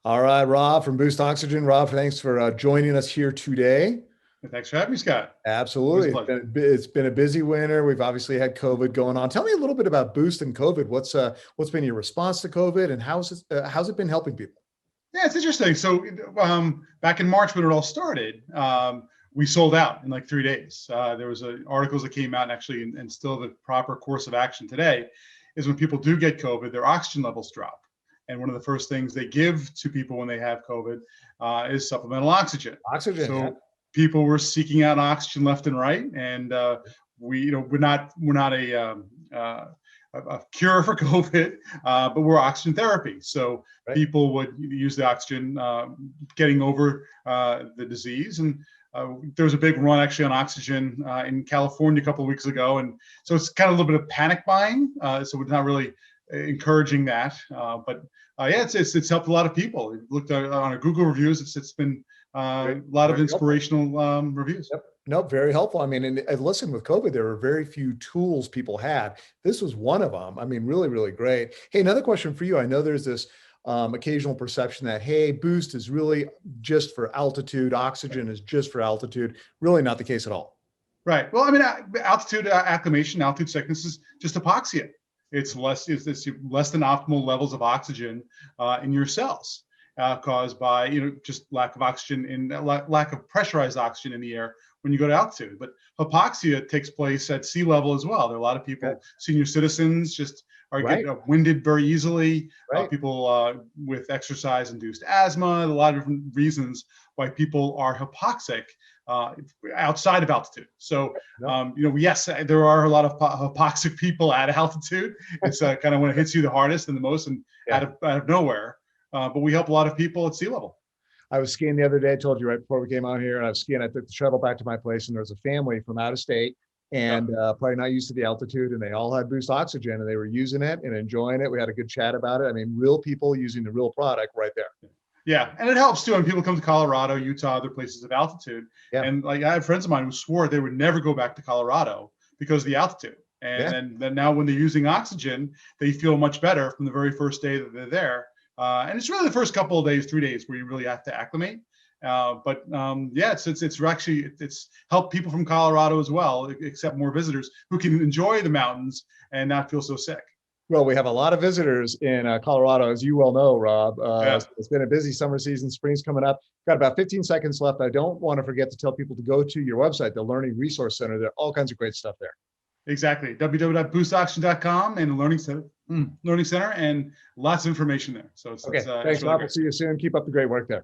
All right, Rob from Boost Oxygen. Rob, thanks for joining us here today. Thanks for having me, Scott. Always a Absolutely. It's pleasure. been, it's been a busy winter. We've obviously had COVID going on. Tell me a little bit about Boost and COVID. What's been your response to COVID and how's it been helping people? Yeah, it's interesting. So back in March when it all started, we sold out in like 3 days. There was articles that came out, and actually, and still the proper course of action today is when people do get COVID, their oxygen levels drop. And one of the first things they give to people when they have COVID is supplemental oxygen. Oxygen, yeah. So people were seeking out oxygen left and right, and we're not a cure for COVID, but we're oxygen therapy. So Right. people would use the oxygen getting over the disease. And there was a big run actually on oxygen in California a couple of weeks ago. And so it's kind of a little bit of panic buying. So we're not really encouraging that. But yeah, it's helped a lot of people. We've looked on our Google reviews. It's been a lot of Very helpful. inspirational reviews. Yep. No, very helpful. I mean, and listen, with COVID, there were very few tools people had. This was one of them. I mean, really, really great. Hey, another question for you. I know there's this occasional perception that, hey, Boost is really just for altitude. Oxygen is just for altitude. Really not the case at all. Right. Well, I mean, altitude acclimation, altitude sickness is just hypoxia. It's less than optimal levels of oxygen in your cells, caused by just lack of oxygen in lack of pressurized oxygen in the air when you go to altitude. But hypoxia takes place at sea level as well. There are a lot of people, Okay. senior citizens, just are Right. getting winded very easily. Right. People with exercise-induced asthma, a lot of different reasons why people are hypoxic outside of altitude. So, No. yes, there are a lot of hypoxic people at altitude. It's kind of when it hits you the hardest and the most, and Yeah. out of nowhere. But we help a lot of people at sea level. I was skiing the other day. I told you right before we came out here, and I was skiing. I took the shuttle back to my place, and there was a family from out of state, Yeah. and probably not used to the altitude, and they all had Boost Oxygen, and they were using it and enjoying it. We had a good chat about it. I mean, real people using the real product right there. Yeah, and it helps too when people come to Colorado, Utah, other places of altitude. Yeah. And like I have friends of mine who swore they would never go back to Colorado because of the altitude. Yeah. And then now when they're using oxygen, they feel much better from the very first day that they're there. And it's really the first couple of days, 3 days, where you really have to acclimate. But yeah, it's helped people from Colorado as well, except more visitors who can enjoy the mountains and not feel so sick. Well, we have a lot of visitors in Colorado, as you well know, Rob. Yeah. It's been a busy summer season. Spring's coming up. Got about 15 seconds left. I don't want to forget to tell people to go to your website, the Learning Resource Center. There are all kinds of great stuff there. Exactly. www.boostoxygen.com and the Learning Center, and lots of information there. So Okay. Thanks, really Rob. great. We'll see you soon. Keep up the great work there.